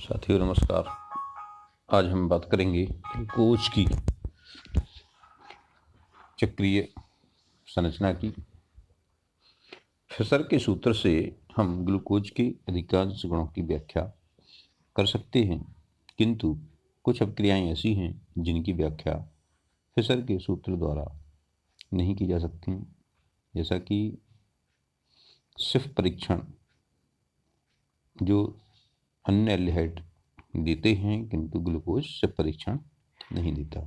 साथियों नमस्कार। आज हम बात करेंगे ग्लूकोज की चक्रीय संरचना की। फिशर के सूत्र से हम ग्लूकोज के अधिकांश गुणों की व्याख्या कर सकते हैं, किंतु कुछ अभिक्रियाएं ऐसी हैं जिनकी व्याख्या फिशर के सूत्र द्वारा नहीं की जा सकती, जैसा कि सिर्फ परीक्षण जो अन्य एल्डिहाइड देते हैं, किंतु ग्लूकोज सिर्फ परीक्षण नहीं देता।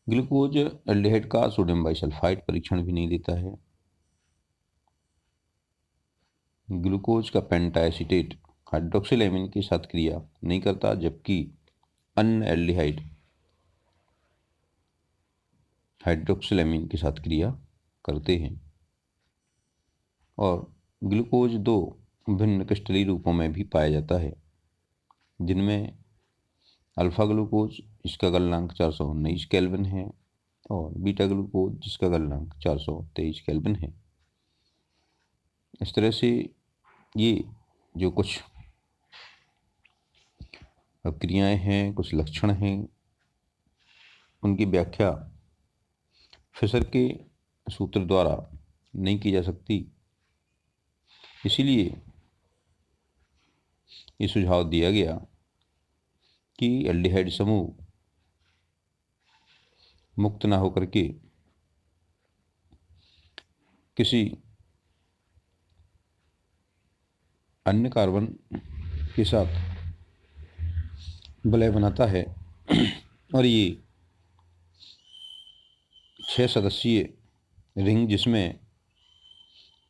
ग्लूकोज एल्डिहाइड का सोडियम बाइसल्फाइड परीक्षण भी नहीं देता है। ग्लूकोज का पेंटाएसीटेट हाइड्रोक्सिल के साथ क्रिया नहीं करता, जबकि अन्य एल्डिहाइड हाइड्रोक्सिल के साथ क्रिया करते हैं। और ग्लूकोज दो भिन्न क्रिस्टलीय रूपों में भी पाया जाता है, जिनमें अल्फा ग्लूकोज जिसका गलनांक 419 केल्विन है और बीटा ग्लूकोज जिसका गलनांक 423 केल्विन है। इस तरह से ये जो कुछ अभिक्रियाएं हैं, कुछ लक्षण हैं, उनकी व्याख्या फिशर के सूत्र द्वारा नहीं की जा सकती। इसीलिए ये सुझाव दिया गया कि एल्डिहाइड समूह मुक्त ना होकर के किसी अन्य कार्बन के साथ वलय बनाता है और ये 6 सदस्यीय रिंग, जिसमें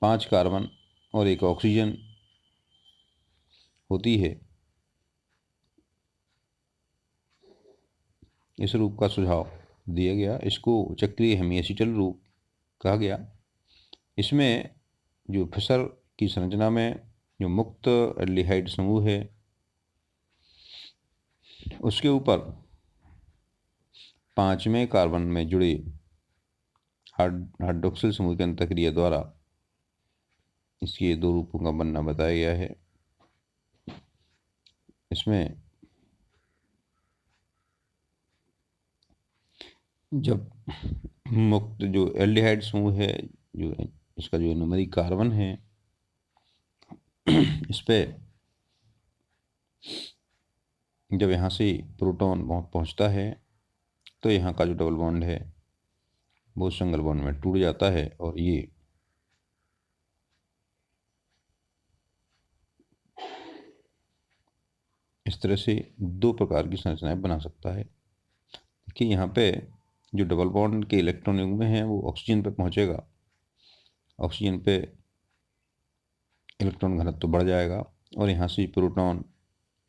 5 कार्बन और 1 ऑक्सीजन होती है, इस रूप का सुझाव दिया गया। इसको चक्रीय हेमीएसिटल रूप कहा गया। इसमें जो फिशर की संरचना में जो मुक्त एल्डिहाइड समूह है, उसके ऊपर 5वें कार्बन में जुड़े हाइड्रोक्सिल समूह के अंतःक्रिया द्वारा इसके 2 रूपों का बनना बताया गया है। इसमें जब मुक्त जो एल्डिहाइड समूह है, जो इसका जो न्यूमेरिक कार्बन है, इस पे जब यहाँ से प्रोटॉन पहुँचता है तो यहाँ का जो डबल बॉन्ड है वो सिंगल बॉन्ड में टूट जाता है और ये इस तरह से 2 प्रकार की संरचनाएं बना सकता है। देखिए यहाँ पे जो डबल बॉन्ड के इलेक्ट्रॉन युग्म है वो ऑक्सीजन पे पहुँचेगा, ऑक्सीजन पे इलेक्ट्रॉन घनत्व तो बढ़ जाएगा और यहाँ से प्रोटॉन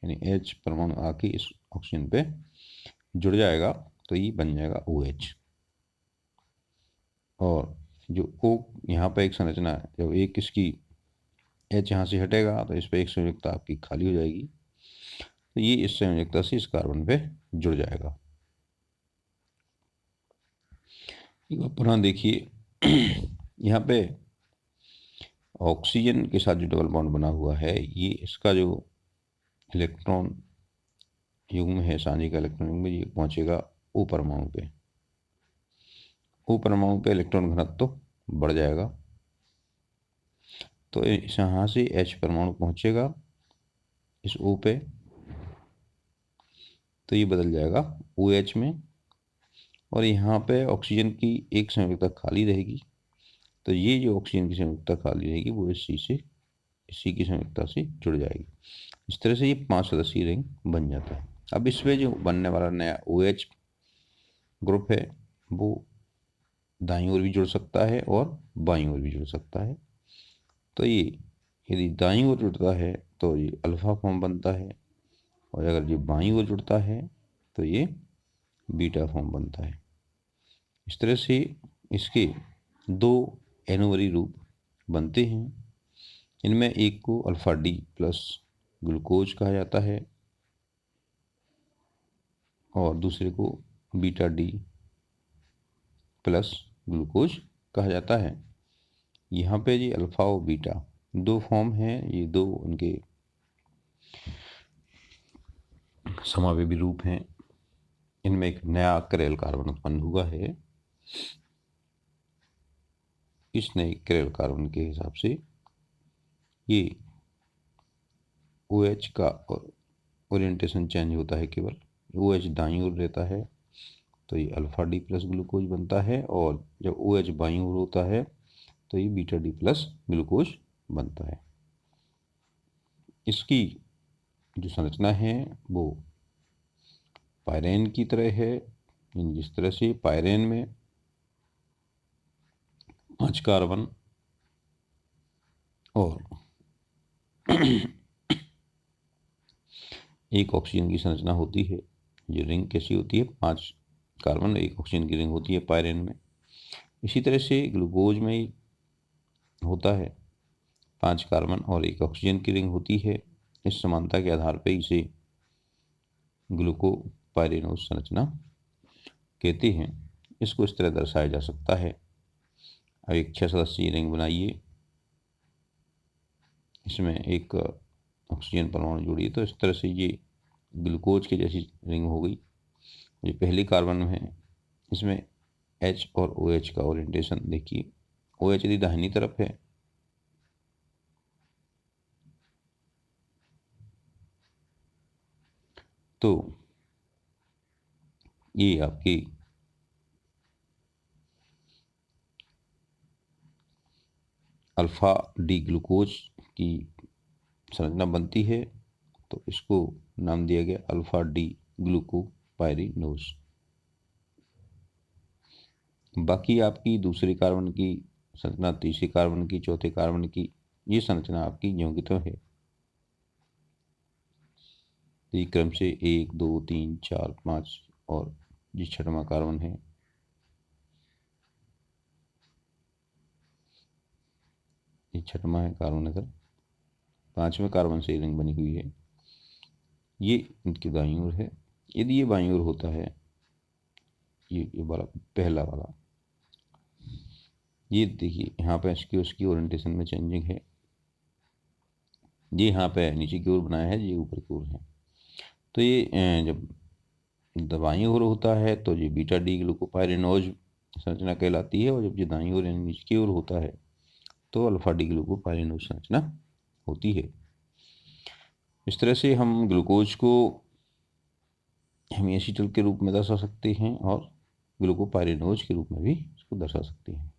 यानी H परमाणु आके इस ऑक्सीजन पे जुड़ जाएगा, तो ये बन जाएगा OH। और जो O यहाँ पे एक संरचना है, जब एक इसकी H यहाँ से हटेगा तो इस पे एक संयोजकता आपकी खाली हो जाएगी, तो ये इस संयोजकता से इस कार्बन पे जुड़ जाएगा। एक बार पुनः देखिए यहाँ पे ऑक्सीजन के साथ जो डबल बॉन्ड बना हुआ है, ये इसका जो इलेक्ट्रॉन युग्म है, साझी का इलेक्ट्रॉन युग्म, ये पहुंचेगा O परमाणु पे। O परमाणु पे इलेक्ट्रॉन घनत्व तो बढ़ जाएगा, तो इस यहाँ से H परमाणु पहुंचेगा इस O पे, तो ये बदल जाएगा OH में और यहाँ पे ऑक्सीजन की एक संयोजकता खाली रहेगी, तो ये जो ऑक्सीजन की संयोजकता खाली रहेगी वो इसी की संयोजकता से जुड़ जाएगी। इस तरह से ये 5 सदस्यीय रिंग बन जाता है। अब इसमें जो बनने वाला नया OH ग्रुप है वो दाईं ओर भी जुड़ सकता है और बाईं ओर भी जुड़ सकता है। तो ये यदि दाईं ओर जुड़ता है तो ये अल्फा फॉर्म बनता है, और अगर ये बाईं ओर जुड़ता है तो ये बीटा फॉर्म बनता है। इस तरह से इसके 2 एनोमरी रूप बनते हैं। इनमें एक को अल्फा डी प्लस ग्लूकोज कहा जाता है और दूसरे को बीटा डी प्लस ग्लूकोज कहा जाता है। यहाँ पे ये अल्फा और बीटा 2 फॉर्म हैं, ये 2 उनके समावेवी रूप हैं, इनमें एक नया कैरल कार्बन उत्पन्न हुआ है। इस नए कैरल कार्बन के हिसाब से ये OH का ओरिएंटेशन चेंज होता है, केवल OH दाईं ओर रहता है तो ये अल्फा डी प्लस ग्लूकोज बनता है, और जब OH बाईं ओर होता है तो ये बीटा डी प्लस ग्लूकोज बनता है। इसकी जो संरचना है वो पायरेन की तरह है। जिस तरह से पायरेन में 5 कार्बन और एक ऑक्सीजन की संरचना होती है। ये रिंग कैसी होती है? 5 कार्बन एक ऑक्सीजन की रिंग होती है पायरेन में। इसी तरह से ग्लूकोज में होता है, 5 कार्बन और एक ऑक्सीजन की रिंग होती है। इस समानता के आधार पर इसे ग्लूकोपाइरेनोज संरचना कहते हैं। इसको इस तरह दर्शाया जा सकता है। अब एक 6 सदस्यीय रिंग बनाइए, इसमें एक ऑक्सीजन परमाणु जोड़िए, तो इस तरह से ये ग्लूकोज के जैसी रिंग हो गई। ये पहले कार्बन में है, इसमें H और OH का ओरिएंटेशन देखिए। OH यदि दाहिनी तरफ है तो ये आपकी अल्फा डी ग्लूकोज की संरचना बनती है, तो इसको नाम दिया गया अल्फा डी ग्लूकोपाइरिनोज। बाकी आपकी दूसरे कार्बन की संरचना, तीसरे कार्बन की, चौथे कार्बन की, ये संरचना आपकी ज्यों की त्यों है। ये क्रम से 1 2 3 4 5 और ये 6वां कार्बन है, ये 6वां है कार्बन नंबर। 5वें कार्बन से रिंग बनी हुई है। ये इनकी दाईं ओर है। यदि ये बाईं ओर होता है, ये वाला पहला वाला, ये देखिए यहाँ पे इसकी उसकी ओरिएंटेशन में चेंजिंग है। ये यहाँ पे नीचे की ओर बनाया है, ये ऊपर की ओर है। तो ये जब दाईं ओर होता है तो ये बीटा डी ग्लूकोपाइरिनोज संरचना कहलाती है, और जब ये दाईं ओर यानी नीचे की ओर होता है तो अल्फा डी ग्लूकोपाइरिनोज संरचना होती है। इस तरह से हम ग्लूकोज को हेमी एसीटल के रूप में दर्शा सकते हैं और ग्लूकोपाइरिनोज के रूप में भी इसको दर्शा सकते हैं।